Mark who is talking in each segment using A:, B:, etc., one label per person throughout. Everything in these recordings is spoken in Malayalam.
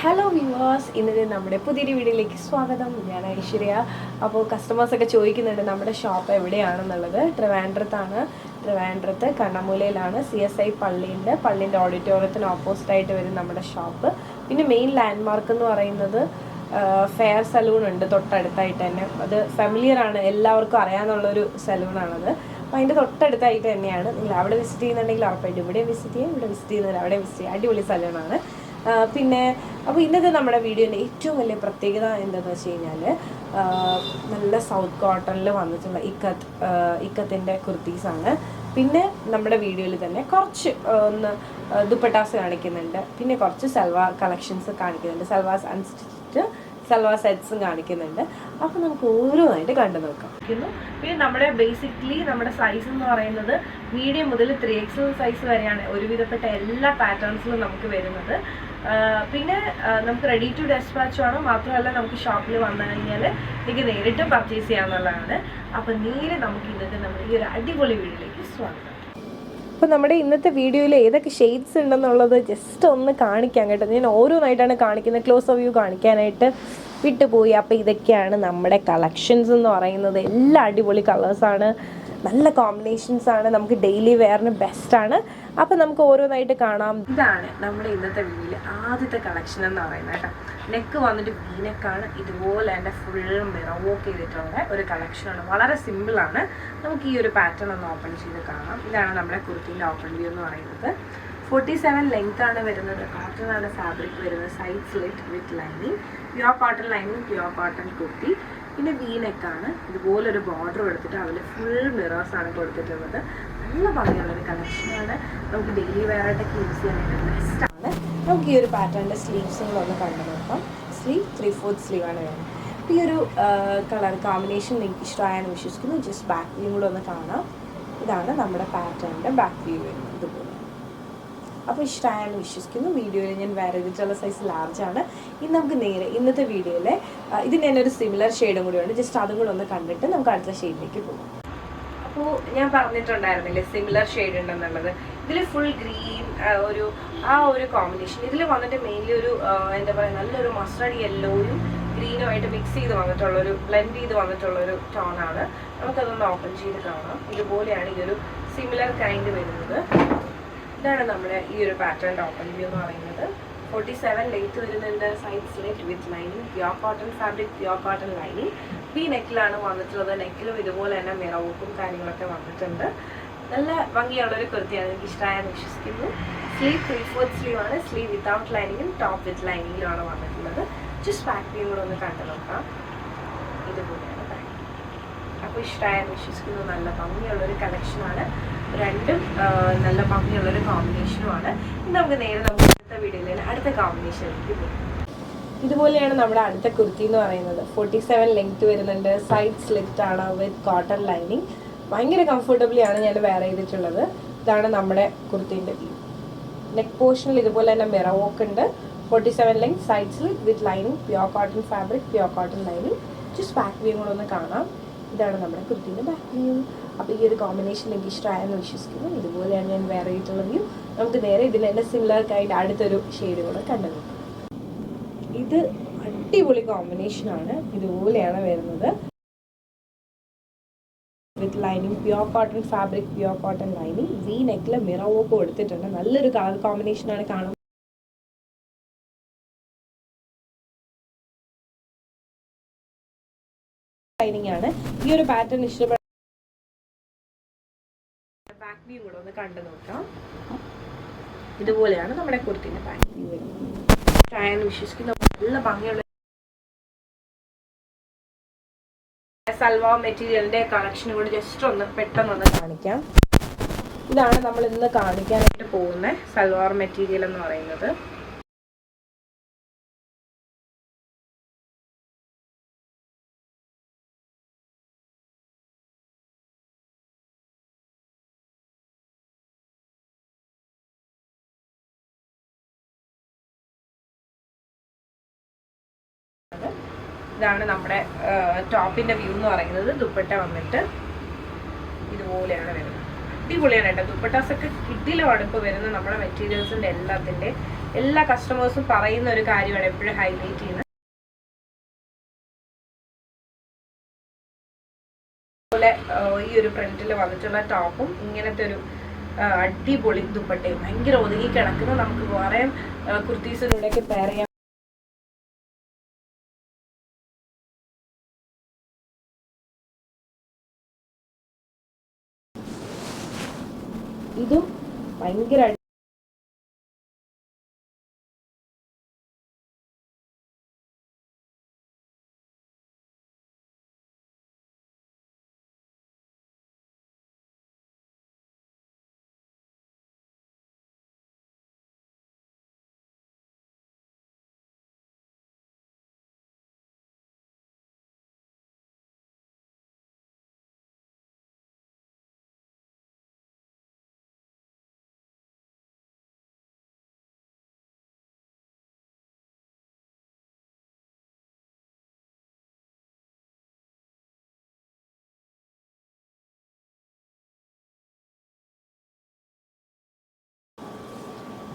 A: ഹലോ വ്യൂവേഴ്സ്, ഇന്നത്തെ നമ്മുടെ പുതിയൊരു വീഡിയോയിലേക്ക് സ്വാഗതം. ഞാൻ ഐശ്വര്യ. അപ്പോൾ കസ്റ്റമേഴ്സൊക്കെ ചോദിക്കുന്നുണ്ട് നമ്മുടെ ഷോപ്പ് എവിടെയാണെന്നുള്ളത്. ട്രിവാൻഡ്രത്ത് കണ്ണമൂലയിലാണ്. CSI പള്ളീൻ്റെ ഓഡിറ്റോറിയത്തിന് ഓപ്പോസിറ്റായിട്ട് വരും നമ്മുടെ ഷോപ്പ്. പിന്നെ മെയിൻ ലാൻഡ്മാർക്ക് എന്ന് പറയുന്നത് ഫെയർ സലൂൺ ഉണ്ട് തൊട്ടടുത്തായിട്ട് തന്നെ. അത് ഫെമിലിയറാണ്, എല്ലാവർക്കും അറിയാവുന്നുള്ളൊരു സലൂണാണത്. അപ്പോൾ അതിൻ്റെ തൊട്ടടുത്തായിട്ട് തന്നെയാണ്. നിങ്ങൾ അവിടെ വിസിറ്റ് ചെയ്യുന്നുണ്ടെങ്കിൽ ഉറപ്പായിട്ട് ഇവിടെ വിസിറ്റ് ചെയ്യും, ഇവിടെ വിസിറ്റ് ചെയ്യുന്നവർ അവിടെ വിസിറ്റ് ചെയ്യും. അടിപൊളി സലൂണാണ്. പിന്നെ അപ്പോൾ ഇന്നത്തെ നമ്മുടെ വീഡിയോൻ്റെ ഏറ്റവും വലിയ പ്രത്യേകത എന്താണെന്ന് വെച്ച് കഴിഞ്ഞാൽ നല്ല സൗത്ത് കോട്ടണിൽ വന്നിട്ടുള്ള ഇക്കത്തിൻ്റെ കുർത്തീസാണ്. പിന്നെ നമ്മുടെ വീഡിയോയിൽ തന്നെ കുറച്ച് ഒന്ന് ദുപ്പട്ടാസ് കാണിക്കുന്നുണ്ട്, പിന്നെ കുറച്ച് സൽവാർ കളക്ഷൻസ് കാണിക്കുന്നുണ്ട്, സൽവാസ് അൺസ്റ്റിച്ച്ഡ് സൽവാർ സെറ്റ്സും കാണിക്കുന്നുണ്ട്. അപ്പോൾ നമുക്ക് ഓരോന്നായിട്ട് കണ്ടു നോക്കാം. പിന്നെ നമ്മുടെ ബേസിക്കലി നമ്മുടെ സൈസ് എന്ന് പറയുന്നത് മീഡിയം മുതൽ 3XL സൈസ് വരെയാണ് ഒരുവിധപ്പെട്ട എല്ലാ പാറ്റേൺസിലും നമുക്ക് വരുന്നത്. പിന്നെ നമുക്ക് റെഡി ടു ഡെസ്പാച്ച് ആണ്. മാത്രമല്ല നമുക്ക് ഷോപ്പിൽ വന്നു കഴിഞ്ഞാൽ എനിക്ക് നേരിട്ട് പർച്ചേസ് ചെയ്യാമെന്നുള്ളതാണ്. അപ്പം നേരെ നമുക്ക് ഇന്നത്തെ നമ്മുടെ ഈ ഒരു അടിപൊളി വീഡിയോയിലേക്ക് സ്വാഗതം. അപ്പോൾ നമ്മുടെ ഇന്നത്തെ വീഡിയോയിൽ ഏതൊക്കെ ഷെയ്ഡ്സ് ഉണ്ടെന്നുള്ളത് ജസ്റ്റ് ഒന്ന് കാണിക്കാം കേട്ടോ. ഞാൻ ഓരോന്നായിട്ടാണ് കാണിക്കുന്നത്, ക്ലോസ് വ്യൂ കാണിക്കാനായിട്ട് വിട്ടുപോയി. അപ്പോൾ ഇതൊക്കെയാണ് നമ്മുടെ കളക്ഷൻസ് എന്ന് പറയുന്നത്. എല്ലാ അടിപൊളി കളേഴ്സാണ്, നല്ല കോമ്പിനേഷൻസ് ആണ്, നമുക്ക് ഡെയിലി വെയറിന് ബെസ്റ്റാണ്. അപ്പോൾ നമുക്ക് ഓരോന്നായിട്ട് കാണാം. ഇതാണ് നമ്മുടെ ഇന്നത്തെ വീഡിയോയിൽ ആദ്യത്തെ കളക്ഷൻ എന്ന് പറയുന്നത് കേട്ടോ. നെക്ക് വന്നിട്ട് വീനെക്കാണ്, ഇതുപോലെ തന്നെ ഫുൾ മിറർ വർക്ക് ചെയ്തിട്ടുള്ള ഒരു കളക്ഷനാണ്. വളരെ സിമ്പിളാണ്. നമുക്ക് ഈ ഒരു പാറ്റേൺ ഒന്ന് ഓപ്പൺ ചെയ്ത് കാണാം. ഇതാണ് നമ്മുടെ കുർത്തീൻ്റെ ഓപ്പൺ വ്യൂ എന്ന് പറയുന്നത്. 47 ലെങ്ത് ആണ് വരുന്നത്. കോട്ടൺ ആണ് ഫാബ്രിക് വരുന്നത്. സൈഡ് സ്ലിറ്റ് വിത്ത് lining, pure cotton lining, pure cotton kurti. പിന്നെ വീനെക്കാണ്, ഇതുപോലൊരു ബോർഡർ എടുത്തിട്ട് അതിൽ ഫുൾ മിറേഴ്സാണ് കൊടുത്തിട്ടുള്ളത്. നല്ല ഭംഗിയുള്ളൊരു കളക്ഷനാണ്. നമുക്ക് ഡെയിലി വെയറായിട്ടൊക്കെ യൂസ് ചെയ്യാനായിട്ട് ബെസ്റ്റാണ്. നമുക്ക് ഈ ഒരു പാറ്റേണിൻ്റെ സ്ലീവ്സുകളൊന്ന് കണ്ടു നോക്കാം. സ്ലീവ് 3/4 സ്ലീവാണ് വരുന്നത്. അപ്പോൾ ഈ ഒരു കളർ കോമ്പിനേഷൻ നിങ്ങൾക്ക് ഇഷ്ടമായെന്ന് വിശ്വസിക്കുന്നു. ജസ്റ്റ് ബാക്ക് വ്യൂ കൂടെ ഒന്ന് കാണാം. ഇതാണ് നമ്മുടെ പാറ്റേണിൻ്റെ ബാക്ക് വ്യൂ വരുന്നത്. ഇതുപോലെ അപ്പോൾ ഇഷ്ടമായെന്ന് വിശ്വസിക്കുന്നു. വീഡിയോയിൽ ഞാൻ വേറെ ചെയ്തിട്ടുള്ള സൈസ് ലാർജാണ്. ഇനി നമുക്ക് നേരെ ഇന്നത്തെ വീഡിയോയിൽ ഇതിന് തന്നെ ഒരു സിമിലർ ഷെയ്ഡും കൂടിയുണ്ട്. ജസ്റ്റ് അതും കൂടെ ഒന്ന് കണ്ടിട്ട് നമുക്ക് അടുത്ത ഷെയ്ഡിലേക്ക് പോകും. അപ്പോൾ ഞാൻ പറഞ്ഞിട്ടുണ്ടായിരുന്നില്ലേ സിമിലർ ഷെയ്ഡ് ഉണ്ടെന്നുള്ളത്. ഇതിൽ ഫുൾ ഗ്രീൻ ഒരു കോമ്പിനേഷൻ. ഇതിൽ വന്നിട്ട് മെയിൻലി ഒരു എന്താ പറയുക, നല്ലൊരു മസ്റ്റർഡ് യെല്ലോയും ഗ്രീനുമായിട്ട് മിക്സ് ചെയ്ത് വന്നിട്ടുള്ളൊരു ബ്ലെൻഡ് ചെയ്ത് വന്നിട്ടുള്ളൊരു ടോണാണ്. നമുക്കതൊന്ന് ഓപ്പൺ ചെയ്ത് കാണാം. ഇതുപോലെയാണ് ഈ ഒരു സിമിലർ കൈൻഡ് വരുന്നത്. ഇതാണ് നമ്മുടെ ഈ ഒരു പാറ്റേൺ ഓപ്പൺ വ്യൂ എന്ന് പറയുന്നത്. 47 ലെങ്ത് വരുന്നുണ്ട്. സൈഡ് സ്ലിറ്റ് വിത്ത് lining, pure cotton fabric, pure cotton lining. ഈ നെക്കിലാണ് വന്നിട്ടുള്ളത്. നെക്കിലും ഇതുപോലെ തന്നെ മിറർ വർക്കും കാര്യങ്ങളൊക്കെ വന്നിട്ടുണ്ട്. നല്ല ഭംഗിയുള്ളൊരു കുർത്തിയാണ്, എനിക്ക് ഇഷ്ടമായെന്ന് വിശ്വസിക്കുന്നു. സ്ലീവ് 3/4 സ്ലീവ് ആണ്. സ്ലീവ് വിത്തൗട്ട് ലൈനിങ്ങും ടോപ്പ് വിത്ത് ലൈനിങ്ങിലുമാണ് വന്നിട്ടുള്ളത്. ജസ്റ്റ് ബാക്ക് വ്യൂ കൂടെ ഒന്ന് കണ്ടു നോക്കാം. ഇതുപോലെയാണ് ബാക്ക്. അപ്പോൾ ഇഷ്ടമായെന്ന് വിശ്വസിക്കുന്നു. നല്ല ഭംഗിയുള്ളൊരു കളക്ഷനാണ്. രണ്ടും നല്ല ഭംഗിയുള്ളൊരു കോമ്പിനേഷനുമാണ്. ഇനി നമുക്ക് നേരെ നമുക്ക് അടുത്ത വീഡിയോയിൽ അടുത്ത കോമ്പിനേഷനിലേക്ക് പോകും. ഇതുപോലെയാണ് നമ്മുടെ അടുത്ത കുർത്തി എന്ന് പറയുന്നത്. 47 ലെങ്ത് വരുന്നുണ്ട്. സൈഡ് സ്ലിറ്റ് ആണ് വിത്ത് കോട്ടൺ ലൈനിങ്. ഭയങ്കര കംഫർട്ടബിളി ആണ് ഞാൻ വെയർ ചെയ്തിട്ടുള്ളത്. ഇതാണ് നമ്മുടെ കുർത്തീൻ്റെ വ്യൂ. നെക്ക് പോർഷനിൽ ഇതുപോലെ തന്നെ മിറർ വർക്ക് ഉണ്ട്. 47 ലെങ്ത്, സൈഡ് സ്ലിറ്റ് വിത്ത് lining, pure cotton fabric, pure cotton lining. Just back view കൂടെ ഒന്ന് കാണാം. ഇതാണ് നമ്മുടെ കുർത്തീൻ്റെ ബാക്ക് വ്യൂ. അപ്പോൾ ഈ ഒരു കോമ്പിനേഷൻ എനിക്ക് ഇഷ്ടമായെന്ന് വിശ്വസിക്കുന്നു. ഇതുപോലെയാണ് ഞാൻ വേറെ ചെയ്തിട്ടുള്ള വ്യൂ. നമുക്ക് നേരെ ഇതിന് തന്നെ സിമിലർക്കായിട്ട് അടുത്തൊരു ഷെയ്ഡ് കൂടെ കണ്ടു നോക്കാം. ഇത് അടിപൊളി കോമ്പിനേഷനാണ്. ഇതുപോലെയാണ് വരുന്നത്. With lining, pure cotton fabric, pure cotton lining. V നെക്കിൽ മിറർ വർക്ക് കൊടുത്തിട്ടുണ്ട്. നല്ലൊരു കളർ കോമ്പിനേഷനാണ് കാണുന്നത്. ലൈനിങ് ആണ്. ഈ ഒരു പാറ്റേൺ ഇഷ്ടപ്പെട്ട ബാക്ക് വ്യൂ കൂടെ ഒന്ന് കണ്ടു നോക്കാം. ഇതുപോലെയാണ് നമ്മുടെ കുർത്തിന്റെ ബാക്ക് വ്യൂ വരുന്നത്. വിശ്വസിക്കുന്ന നല്ല ഭംഗിയുള്ള സൽവാർ മെറ്റീരിയലിന്റെ കളക്ഷൻ കൂടി ജസ്റ്റ് ഒന്ന് പെട്ടെന്നൊന്ന് കാണിക്കാം. ഇതാണ് നമ്മൾ ഇന്ന് കാണിക്കാനായിട്ട് പോകുന്ന സൽവാർ മെറ്റീരിയൽ എന്ന് പറയുന്നത്. ഇതാണ് നമ്മുടെ ടോപ്പിന്റെ വ്യൂ എന്ന് പറയുന്നത്. ദുപ്പട്ട വന്നിട്ട് ഇതുപോലെയാണ് വരുന്നത്. അടിപൊളിയാണ് കേട്ടോ. ദുപ്പട്ടാസ് ഒക്കെ കിടിലമാണ് ഇപ്പോൾ വരുന്ന നമ്മുടെ മെറ്റീരിയൽസിന്റെ എല്ലാ കസ്റ്റമേഴ്സും പറയുന്ന ഒരു കാര്യമാണ് എപ്പോഴും ഹൈലൈറ്റ് ചെയ്യുന്നത്. അതുപോലെ ഈ ഒരു പ്രിന്റിൽ വന്നിട്ടുള്ള ടോപ്പും ഇങ്ങനത്തെ ഒരു അടിപൊളി ദുപ്പട്ടയും ഭയങ്കര ഒതുങ്ങി കിടക്കുന്ന, നമുക്ക് വേറെ കുർത്തീസിലൂടെയൊക്കെ പെയർ ചെയ്യാം. ഇതും ഭയങ്കര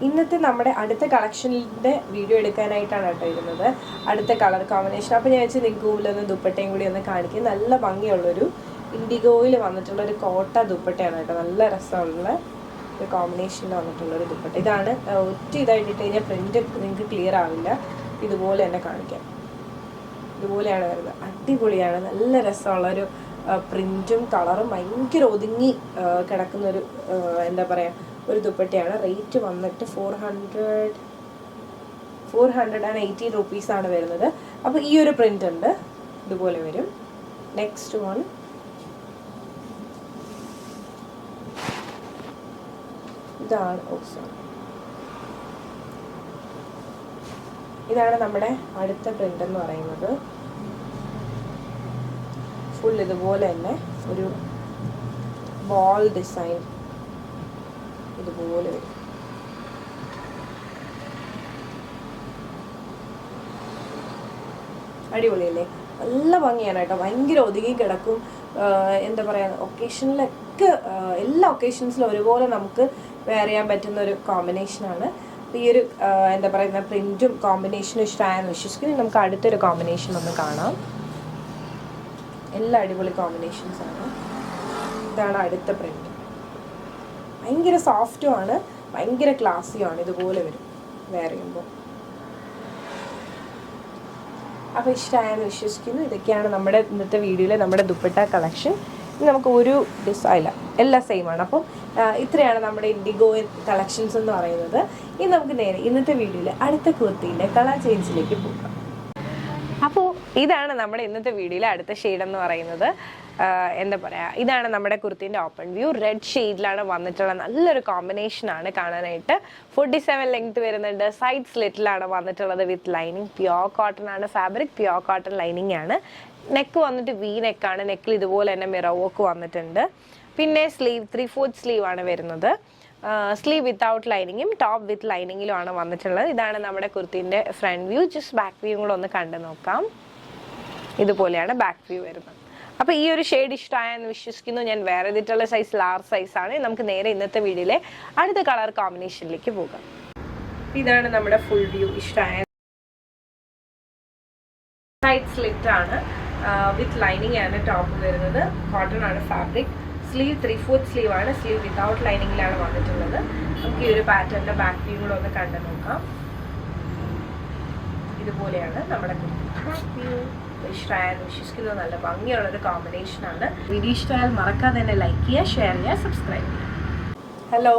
A: ഇന്നത്തെ നമ്മുടെ അടുത്ത കളക്ഷനിൻ്റെ വീഡിയോ എടുക്കാനായിട്ടാണ് കേട്ടോ ഇരുന്നത്. അടുത്ത കളർ കോമ്പിനേഷൻ. അപ്പോൾ ഞാൻ വെച്ച് നിങ്ങൾക്ക് മുമ്പിലൊന്ന് ദുപ്പട്ടയും കൂടി ഒന്ന് കാണിക്കും. നല്ല ഭംഗിയുള്ളൊരു ഇൻഡിഗോയിൽ വന്നിട്ടുള്ള ഒരു കോട്ട ദുപ്പട്ടയാണ് കേട്ടോ. നല്ല രസമുള്ള ഒരു കോമ്പിനേഷനിൽ വന്നിട്ടുള്ളൊരു ദുപ്പട്ട. ഇതാണ് ഒറ്റ ഇതായിട്ട് ഇട്ട് കഴിഞ്ഞാൽ പ്രിന്റ് നിങ്ങൾക്ക് ക്ലിയർ ആവില്ല. ഇതുപോലെ തന്നെ കാണിക്കാം. ഇതുപോലെയാണ് വരുന്നത്. അടിപൊളിയാണ്. നല്ല രസമുള്ളൊരു പ്രിന്റും കളറും ഭയങ്കര ഒതുങ്ങി കിടക്കുന്നൊരു എന്താ പറയുക ഒരു ദുപ്പട്ടയാണ്. റേറ്റ് വന്നിട്ട് 480 റുപ്പീസാണ് വരുന്നത്. അപ്പോൾ ഈ ഒരു പ്രിന്റ് ഉണ്ട്, ഇതുപോലെ വരും. നെക്സ്റ്റ് വൺ ഇതാണ്. ഇതാണ് നമ്മുടെ അടുത്ത പ്രിന്റ് എന്ന് പറയുന്നത്. ഫുൾ ഇതുപോലെ തന്നെ ഒരു ബോൾ ഡിസൈൻ ഇതുപോലെ വരും. അടിപൊളിയല്ലേ? നല്ല ഭംഗിയാണ് കേട്ടോ. ഭയങ്കര ഒതുങ്ങി കിടക്കും. എന്താ പറയുക, ഒക്കേഷനിലൊക്കെ എല്ലാ ഒക്കേഷൻസിലും ഒരുപോലെ നമുക്ക് വെയർ ചെയ്യാൻ പറ്റുന്ന ഒരു കോമ്പിനേഷനാണ്. ഈ ഒരു എന്താ പറയുന്ന പ്രിന്റും കോമ്പിനേഷനും ഇഷ്ടമായെന്ന് വിശ്വസിക്കുന്നു. നമുക്ക് അടുത്തൊരു കോമ്പിനേഷൻ ഒന്ന് കാണാം. എല്ലാ അടിപൊളി കോമ്പിനേഷൻസാണ്. ഇതാണ് അടുത്ത പ്രിന്റ്. ഭയങ്കര സോഫ്റ്റും ആണ്, ഭയങ്കര ക്ലാസ്സിയുമാണ്. ഇതുപോലെ വരും വെയർ ചെയ്യുമ്പോൾ. അപ്പോൾ ഇഷ്ടമായെന്ന് വിശ്വസിക്കുന്നു. ഇതൊക്കെയാണ് നമ്മുടെ ഇന്നത്തെ വീഡിയോയിലെ നമ്മുടെ ദുപ്പട്ട കളക്ഷൻ. നമുക്ക് ഒരു ഡിസൈൻ എല്ലാം സെയിം ആണ്. അപ്പം ഇത്രയാണ് നമ്മുടെ ഇൻഡിഗോ കളക്ഷൻസ് എന്ന് പറയുന്നത്. ഇനി നമുക്ക് നേരെ ഇന്നത്തെ വീഡിയോയിൽ അടുത്ത കുർത്തിയുടെ കളർ ചേഞ്ചിലേക്ക് പോകാം. അപ്പോൾ ഇതാണ് നമ്മുടെ ഇന്നത്തെ വീഡിയോയിലെ അടുത്ത ഷെയ്ഡ് എന്ന് പറയുന്നത്. എന്താ പറയുക, ഇതാണ് നമ്മുടെ കുർത്തീൻ്റെ ഓപ്പൺ വ്യൂ. റെഡ് ഷെയ്ഡിലാണ് വന്നിട്ടുള്ള നല്ലൊരു കോമ്പിനേഷനാണ് കാണാനായിട്ട്. 47 ലെങ്ത് വരുന്നുണ്ട്. സൈഡ് സ്ലിറ്റിലാണ് വന്നിട്ടുള്ളത് വിത്ത് ലൈനിങ്. പ്യോർ കോട്ടൺ ആണ് ഫാബ്രിക്. പ്യോർ കോട്ടൺ ലൈനിങ് ആണ്. നെക്ക് വന്നിട്ട് വി നെക്കാണ്. നെക്കിൽ ഇതുപോലെ തന്നെ മിറർ വർക്ക് വന്നിട്ടുണ്ട്. പിന്നെ സ്ലീവ് 3/4 സ്ലീവ് ആണ് വരുന്നത്. സ്ലീവ് വിത്തൗട്ട് ലൈനിങ്ങും ടോപ്പ് വിത്ത് ലൈനിങ്ങിലുമാണ് വന്നിട്ടുള്ളത്. ഇതാണ് നമ്മുടെ കുർത്തീൻ്റെ front view. Just back view കൂടെ ഒന്ന് കണ്ടു നോക്കാം. ഇതുപോലെയാണ് ബാക്ക് വ്യൂ വരുന്നത്. അപ്പോൾ ഈ ഒരു ഷെയ്ഡ് ഇഷ്ടമായെന്ന് വിശ്വസിക്കുന്നു. ഞാൻ വേറെ ചെയ്തിട്ടുള്ള സൈസ് ലാർജ് സൈസാണ്. നമുക്ക് നേരെ ഇന്നത്തെ വീഡിയോയിലെ അടുത്ത കളർ കോമ്പിനേഷനിലേക്ക് പോകാം. ഇതാണ് നമ്മുടെ ഫുൾ വ്യൂ. ഇഷ്ടമായ സൈഡ് സ്ലിറ്റ് ആണ്. വിത്ത് ലൈനിങ് ആണ് ടോപ്പ് വരുന്നത്. കോട്ടൺ ആണ് ഫാബ്രിക്. സ്ലീവ് 3/4 സ്ലീവ് ആണ്. സ്ലീവ് വിത്തൗട്ട് ലൈനിങ്ങിലാണ് വന്നിട്ടുള്ളത്. നമുക്ക് ഈ ഒരു പാറ്റേണിന്റെ ബാക്ക് വ്യൂ കൂടെ ഒന്ന് കണ്ടു നോക്കാം. ഇതുപോലെയാണ് നമ്മുടെ ബാക്ക് വ്യൂ. ഇഷ്ടമായെന്ന് വിശ്വസിക്കുന്നത്. നല്ല ഭംഗിയുള്ളൊരു കോമ്പിനേഷനാണ്. വീഡിയോ ഇഷ്ടമായാൽ മറക്കാതെ തന്നെ ലൈക്ക് ചെയ്യുക, ഷെയർ ചെയ്യുക, സബ്സ്ക്രൈബ് ചെയ്യുക. ഹലോ.